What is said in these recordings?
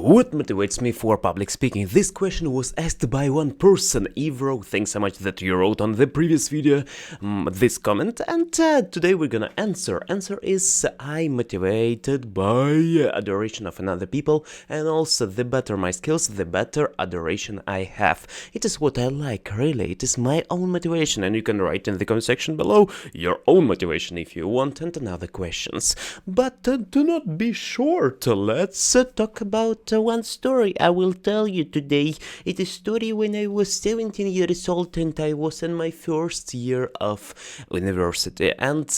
What motivates me for public speaking? This question was asked by one person, Evoke. Thanks so much that you wrote on the previous video this comment, and today we're gonna answer. Answer is I'm motivated by adoration of another people, and also the better my skills, the better adoration I have. It is what I like, really. It is my own motivation, and you can write in the comment section below your own motivation if you want, and another questions. But do not be short. Let's talk about one story I will tell you today. It is a story when I was 17 years old and I was in my first year of university, and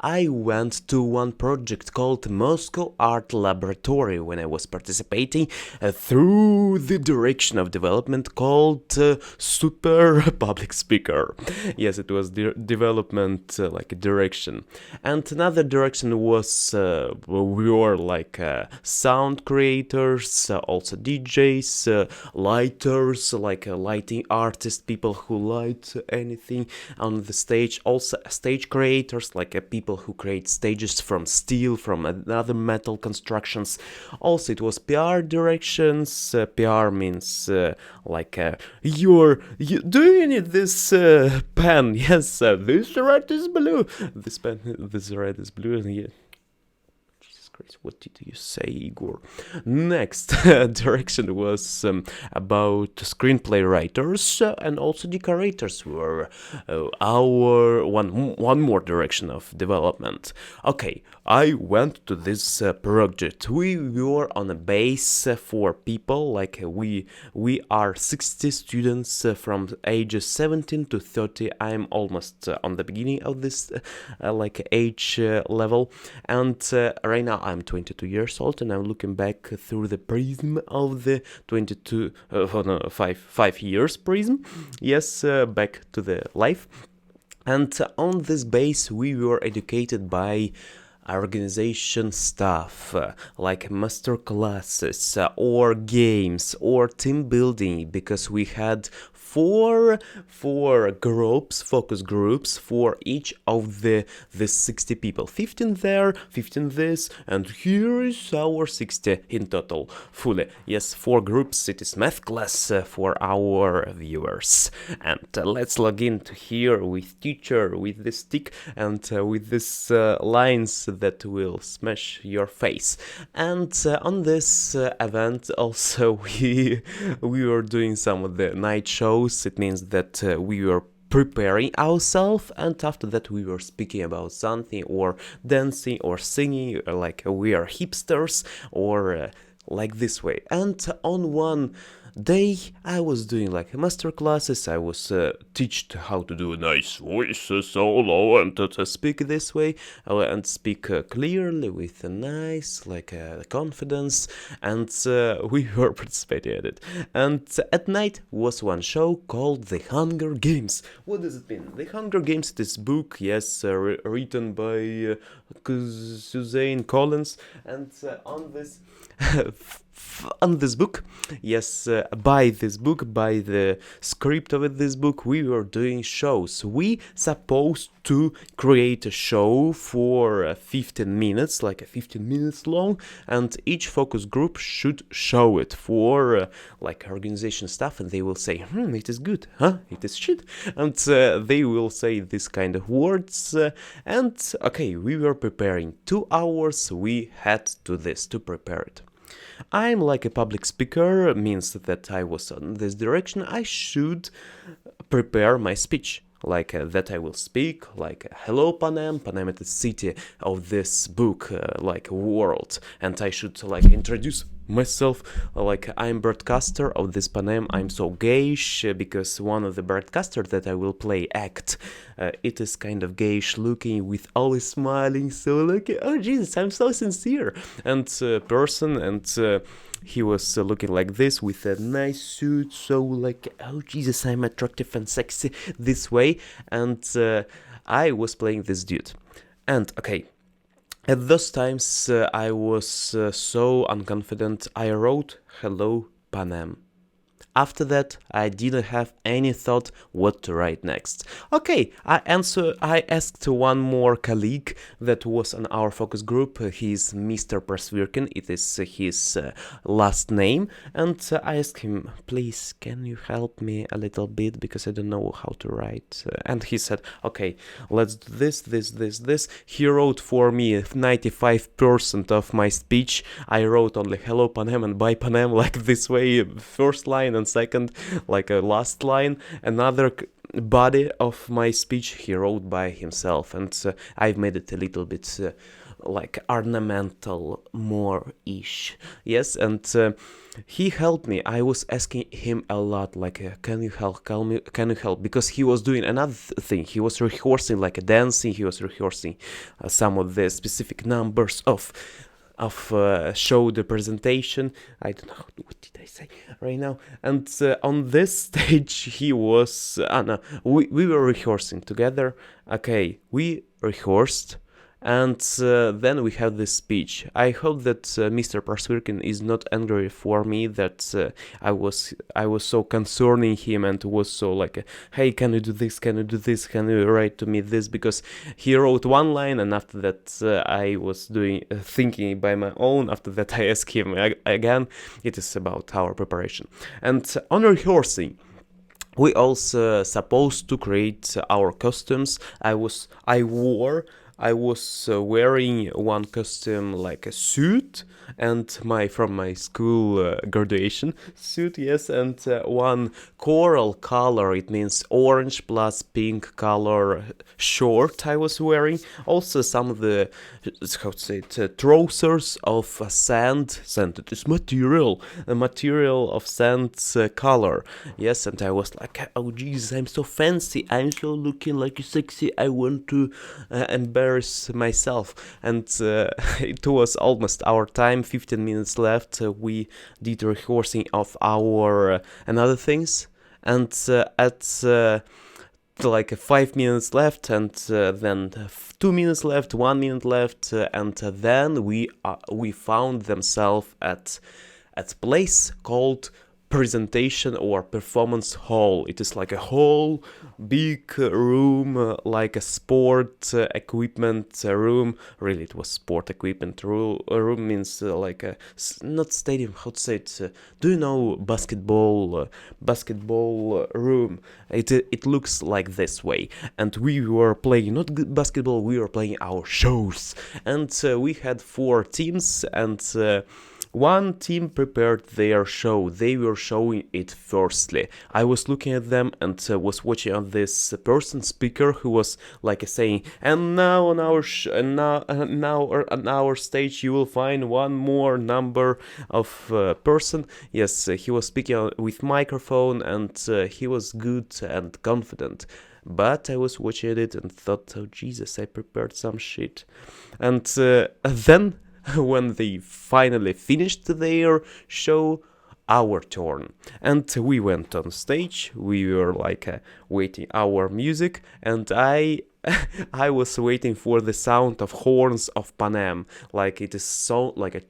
I went to one project called Moscow Art Laboratory when I was participating through the direction of development called Super Public Speaker. Yes, it was development like a direction, and another direction was we were like sound creators, also DJs, lighters, like lighting artists, people who light anything on the stage, also stage creators, like people who create stages from steel, from other metal constructions. Also it was PR directions. PR means like do you need this pen? Yes, this red is blue, this pen, this red is blue. Yeah. What did you say, Igor? Next direction was about screenplay writers, and also decorators were our one more direction of development. Okay, I went to this project. We were on a base for people, like we are 60 students from ages 17 to 30. I'm almost on the beginning of this like age level, and right now I'm 22 years old, and I'm looking back through the prism of the 5 years prism. Yes, back to the life. And on this base we were educated by organization stuff, like master classes or games or team building, because we had four groups, focus groups for each of the 60 people. 15 there, 15 this, and here is our 60 in total, fully. Yes, 4 groups. It is math class for our viewers. And let's log in to here with teacher, with this stick, and with this lines that will smash your face. And on this event also we were doing some of the night shows. It means that we were preparing ourselves, and after that we were speaking about something, or dancing or singing, like we are hipsters, or like this way. And on one day I was doing like master classes. I was taught how to do a nice voice solo, and to speak this way, and speak clearly with a nice like confidence, and we were participating at it. And at night was one show called The Hunger Games. What does it mean? The Hunger Games, this book, yes, written by Suzanne Collins, and on this on this book, yes, by this book, by the script of this book, we were doing shows. We supposed to create a show for 15 minutes, like 15 minutes long, and each focus group should show it for like organization stuff, and they will say, it is good, it is shit, and they will say this kind of words, and okay, we were preparing 2 hours. We had to prepare it. I'm like a public speaker, means that I was on this direction. I should prepare my speech, like that I will speak, like hello Panem. Panem is the city of this book, like world, and I should like introduce myself, like I'm broadcaster of this Panem. I'm so gayish because one of the broadcasters that I will play act, it is kind of gayish looking, with always smiling, so like, oh Jesus, I'm so sincere and person, and he was looking like this with a nice suit, so like, oh Jesus, I'm attractive and sexy this way, and I was playing this dude. And okay, at those times I was so unconfident. I wrote hello Panem. After that, I didn't have any thought what to write next. Okay, I asked one more colleague that was on our focus group. He's Mr. Persvirkin, it is his last name, and I asked him, please, can you help me a little bit, because I don't know how to write. And he said, okay, let's do this. He wrote for me 95% of my speech. I wrote only hello Panem and bye Panem, like this way, first line, and second, like a last line. Another body of my speech he wrote by himself, and I've made it a little bit like ornamental more-ish. Yes, and he helped me. I was asking him a lot, like, can you help, can you help? Because he was doing another thing. He was rehearsing, like, dancing. He was rehearsing some of the specific numbers of show the presentation. I don't know, what did I say right now? And on this stage he was, no, we were rehearsing together. Okay, we rehearsed, and then we had this speech. I hope that Mr. Persvirkin is not angry for me that I was so concerning him and was so like, hey, can you do this, can you do this, can you write to me this, because he wrote one line, and after that I was thinking by my own. After that I asked him again. It is about our preparation. And on rehearsing, we also supposed to create our costumes. I was wearing one costume, like a suit, and from my school graduation suit, yes, and one coral color, it means orange plus pink color short I was wearing. Also some of the, how to say it, trousers of sand, it is material, a material of sand color, yes, and I was like, oh Jesus, I'm so fancy, I'm so looking like sexy, I want to embarrass myself. And it was almost our time, 15 minutes left. We did rehearsing of our another things, and at like 5 minutes left, and then 2 minutes left, 1 minute left, and then we found themselves at place called presentation or performance hall. It is like a whole big room, like a sport equipment room. Really, it was sport equipment room. Means like a, not stadium, how to say it, do you know basketball room? It looks like this way, and we were playing not basketball, we were playing our shows, and we had 4 teams, and one team prepared their show. They were showing it firstly. I was looking at them and was watching on this person, Speaker, who was like saying, and now on our on our stage you will find one more number of person. Yes, he was speaking with microphone, and he was good and confident. But I was watching it and thought, oh Jesus, I prepared some shit. And then when they finally finished their show, our turn, and we went on stage. We were like waiting our music, and I was waiting for the sound of horns of Panem, like it is so like a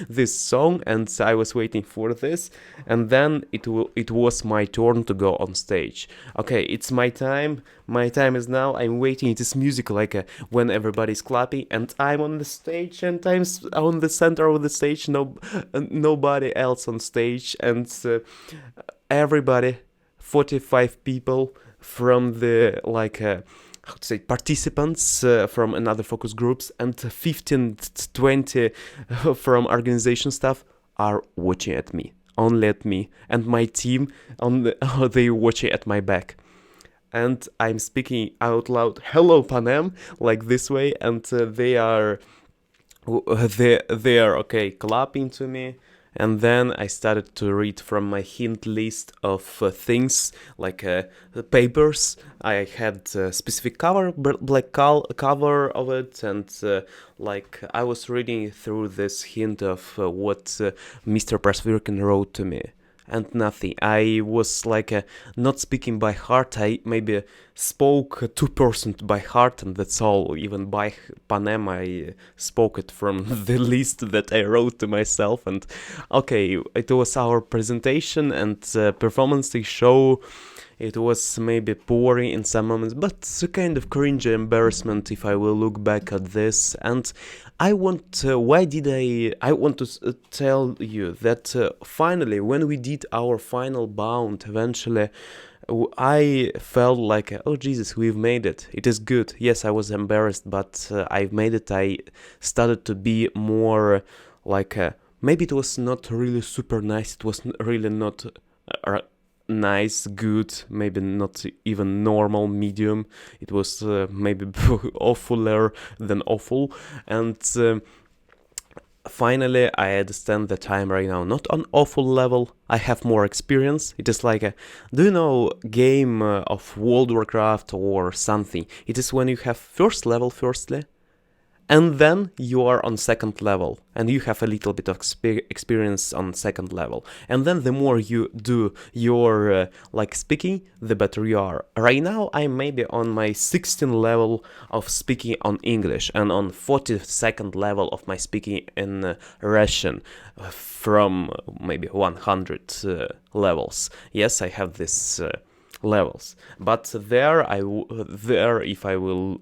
this song, and I was waiting for this, and then it was my turn to go on stage. Okay, it's my time. My time is now. I'm waiting. It is music like when everybody's clapping, and I'm on the stage, and I'm on the center of the stage. Nobody else on stage, and everybody, 45 people from the like how to say participants from another focus groups, and 15 to 20 from organization staff are watching at me, only at me, and my team they watching at my back, and I'm speaking out loud, hello Panem, like this way, and they are okay clapping to me. And then I started to read from my hint list of things, like papers. I had a specific cover, black cover of it, and like I was reading through this hint of what Mr. Persvirkin wrote to me. and nothing. I was like not speaking by heart. I maybe spoke 2% by heart, and that's all. Even by Panem, I spoke it from the list that I wrote to myself. And okay, it was our presentation and performance show. It was maybe boring in some moments, but a kind of cringe embarrassment if I will look back at this. And I want to tell you that finally, when we did our final bound, eventually, I felt like, oh Jesus, we've made it. It is good. Yes, I was embarrassed, but I've made it. I started to be more like, maybe it was not really super nice. It was really not nice, good, maybe not even normal, medium. It was maybe awfuler than awful. And finally, I understand that I'm right now not on awful level. I have more experience. It is like do you know game of World of Warcraft or something? It is when you have first level firstly, and then you are on second level, and you have a little bit of experience on second level, and then the more you do your like speaking, the better you are. Right now I'm maybe on my 16th level of speaking on English, and on 42nd level of my speaking in Russian, from maybe 100 levels. Yes, I have this levels, but there if I will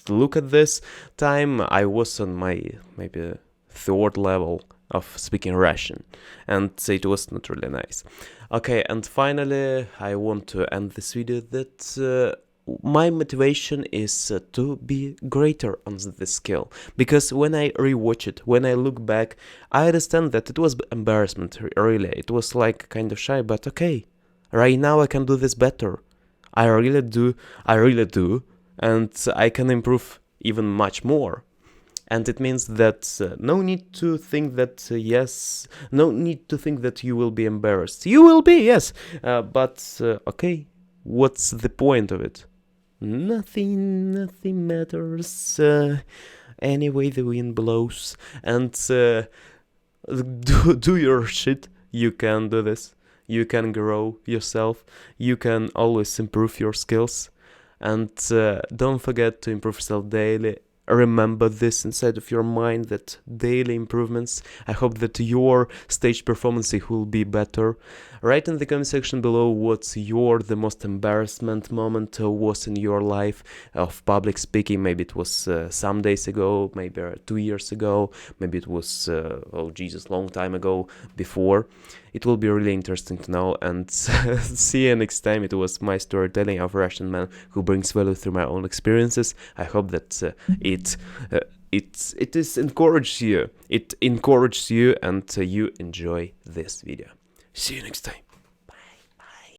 look at this time, I was on my maybe third level of speaking Russian, and it was not really nice. Okay, and finally I want to end this video that my motivation is to be greater on this skill, because when I rewatch it, when I look back, I understand that it was embarrassment, really. It was like kind of shy, but okay, right now I can do this better. I really do, and I can improve even much more. And it means that no need to think that, no need to think that you will be embarrassed. You will be, yes, but okay, what's the point of it? Nothing matters. Anyway, the wind blows, and do your shit. You can do this. You can grow yourself. You can always improve your skills. And don't forget to improve yourself daily. Remember this inside of your mind, that daily improvements. I hope that your stage performance will be better. Write in the comment section below what's the most embarrassment moment was in your life of public speaking. Maybe it was some days ago, maybe 2 years ago, maybe it was, oh Jesus, long time ago before. It will be really interesting to know, and see you next time. It was my storytelling of a Russian man who brings value through my own experiences. I hope that it encourages you, and you enjoy this video. See you next time.